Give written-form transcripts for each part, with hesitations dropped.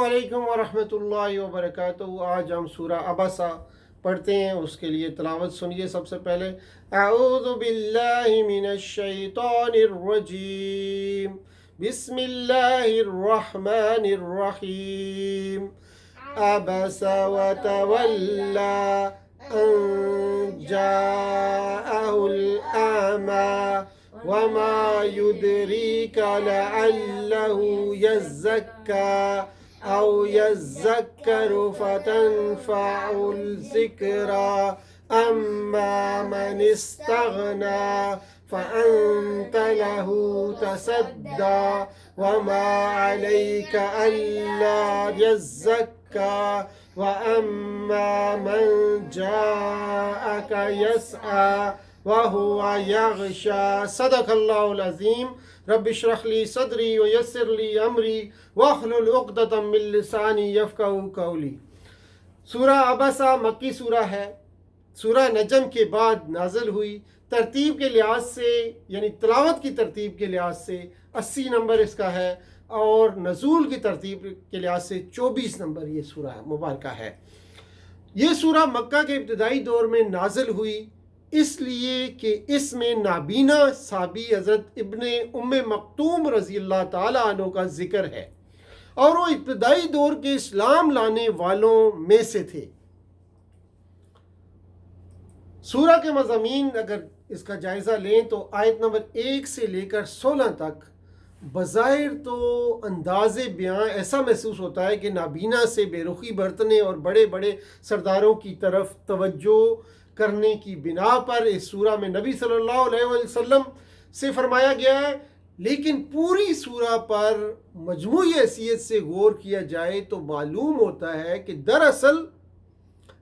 अस्सलामुअलैकुम वरहमतुल्लाहि वबरकातुहू। आज हम सूरा अबसा पढ़ते हैं, उसके लिए तिलावत सुनिए। सबसे पहले अऊज़ु बिल्लाहि मिनश शैतानिर रजीम, बिस्मिल्लाहिर रहमानिर रहीम। अबसा व तवल्ला अन जाअहुल आमा वमा युद्रीका लअल्लहु यज़्ज़क्का औ यज़्ज़क्करु फतनफ़अहुल ज़िक्रा अम्मा मन इस्तग़ना फ़अन्त लहु तसद्दा वमा अलैका अल्ला यज़्ज़क्का व अम्मा मन जाअका यस्आ वहुवा यग़शा। सदक़ल्लाहुल अज़ीम। रब्बि इश्रह ली सदरी व यस्सिर ली अमरी वहलुल उक़दतम मिन लिसानी यफ़क़हू क़ौली। सूरा अबसा मक्की सूरा है। सूरा नजम के बाद नाज़िल हुई। तरतीब के लिहाज से यानी तिलावत की तरतीब के लिहाज से 80 नंबर इसका है और नज़ूल की तरतीब के लिहाज से 24 नंबर ये सूरा मुबारक है। ये सूरा मक्का के इब्तिदाई दौर में नाज़िल हुई इसलिए कि इसमें नाबीना साबी हज़रत इब्ने उम्मे मक्तूम रज़ी अल्लाह ताला अन्हु का ज़िक्र है और वो इब्तिदाई दौर के इस्लाम लाने वालों में से थे। सूरा के मज़ामीन अगर इसका जायज़ा लें तो आयत नंबर 1 से लेकर 16 तक बज़ाहिर तो अंदाज़े बयां ऐसा महसूस होता है कि नाबीना से बेरुखी बरतने और बड़े बड़े सरदारों की तरफ तवज्जो करने की बिना पर इस सूरा में नबी सल्लल्लाहु अलैहि वसल्लम से फरमाया गया है। लेकिन पूरी सूरा पर मजमूई हैसियत से गौर किया जाए तो मालूम होता है कि दरअसल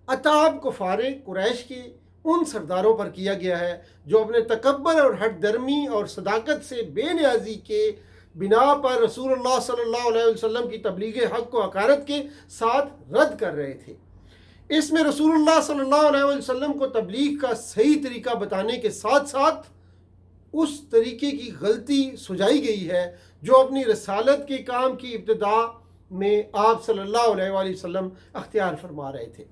अताब कुफारे कुरैश के उन सरदारों पर किया गया है जो अपने तकब्बर और हट दर्मी और सदाकत से बेनियाजी के बिना पर रसूलुल्लाह सल्लल्लाहु अलैहि वसल्लम की तबलीग हक़ को हकारत के साथ रद्द कर रहे थे। इसमें रसूलुल्लाह सल्लल्लाहु अलैहि वसल्लम को तबलीग का सही तरीका बताने के साथ साथ उस तरीके की गलती सुझाई गई है जो अपनी रसालत के काम की इब्तिदा में आप सल्लल्लाहु अलैहि वसल्लम अख्तियार फरमा रहे थे।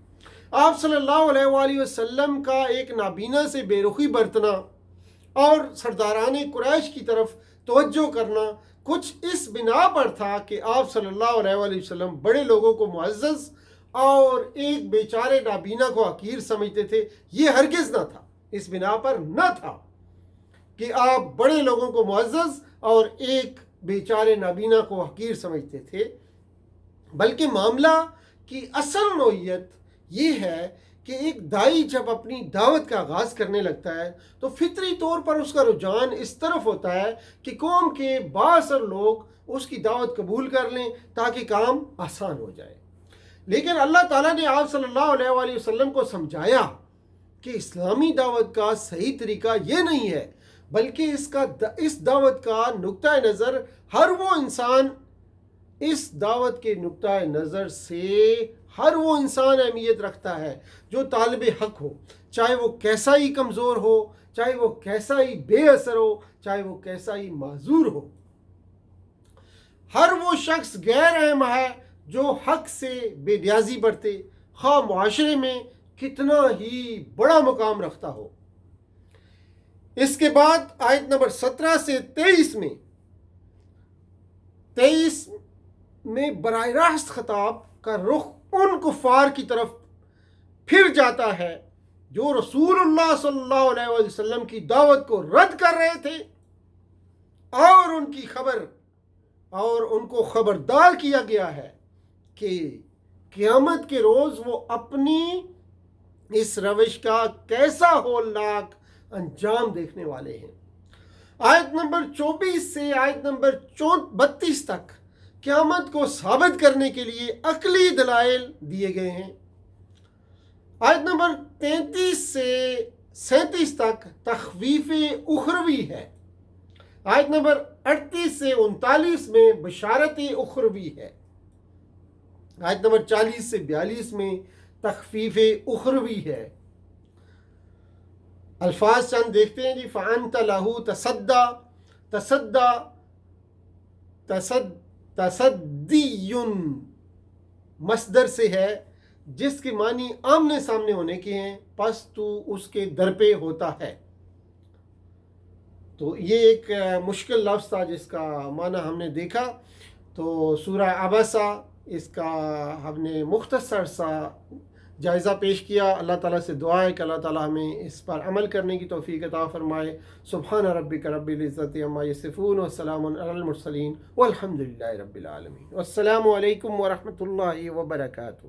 आप सल्लल्लाहु अलैहि वसल्लम का एक नाबीना से बेरुखी बरतना और सरदारान कुरैश की तरफ तवज्जो करना कुछ इस बिना पर था कि आप सल्लल्लाहु अलैहि वसल्लम बड़े लोगों को मुअज़्ज़ज़ और एक बेचारे नाबीना को हकीर समझते थे। ये हरगिज़ ना था, इस बिना पर न था कि आप बड़े लोगों को मुअज़्ज़ज़ और एक बेचारे नाबीना को हकीर समझते थे, बल्कि मामला की असल नोयत ये है कि एक दाई जब अपनी दावत का आगाज़ करने लगता है तो फितरी तौर पर उसका रुझान इस तरफ होता है कि कौम के बाअसर लोग उसकी दावत कबूल कर लें ताकि काम आसान हो जाए। लेकिन अल्लाह ताला ने आप सल्लल्लाहु अलैहि वसल्लम को समझाया कि इस्लामी दावत का सही तरीका ये नहीं है, बल्कि इस दावत का नुक्ता नज़र हर वो इंसान इस दावत के नुक्ता नज़र से हर वो इंसान अहमियत रखता है जो तालिब हक़ हो, चाहे वो कैसा ही कमज़ोर हो, चाहे वो कैसा ही बेअसर हो, चाहे वो कैसा ही माजूर हो। हर वो शख्स गैर अहम है जो हक़ से बेनियाजी बरते, खा मुआशरे में कितना ही बड़ा मुकाम रखता हो। इसके बाद आयत नंबर 17 से 23 में बराह रास्त खिताब का रुख उन कुफार की तरफ फिर जाता है जो रसूलुल्लाह सल्लल्लाहु अलैहि वसल्लम की दावत को रद्द कर रहे थे और उनको खबरदार किया गया है कि क़यामत के रोज़ वो अपनी इस रविश का कैसा होलनाक अंजाम देखने वाले हैं। आयत नंबर 24 से आयत नंबर 32 तक क़यामत को साबित करने के लिए अक्ली दलाइल दिए गए हैं। आयत नंबर 33 से 37 तक तख़वीफ़ उखरवी है। आयत नंबर 38 से 39 में बशारत उखरवी है। आयत नंबर 40 से 42 में तख़फ़ीफ़ उखरवी है। अल्फाज चंद देखते हैं जी। फ़अन्त लहू तसद्दा, तसद्दा तसद्दीयुन مصدر سے ہے جس کے معنی آمنے سامنے ہونے کے ہیں، پس تو اس کے در پہ ہوتا ہے. تو یہ ایک مشکل لفظ تھا جس کا معنی ہم نے دیکھا. تو سورہ عبسہ اس کا ہم نے مختصر سا جائزہ پیش کیا. اللہ تعالیٰ سے دعا ہے کہ اللہ تعالیٰ ہمیں اس پر عمل کرنے کی توفیق عطا فرمائے. سبحان ربک رب العزت عما یصفون وسلام علی المرسلین والحمد للہ رب العالمین. والسلام علیکم ورحمۃ اللہ وبرکاتہ.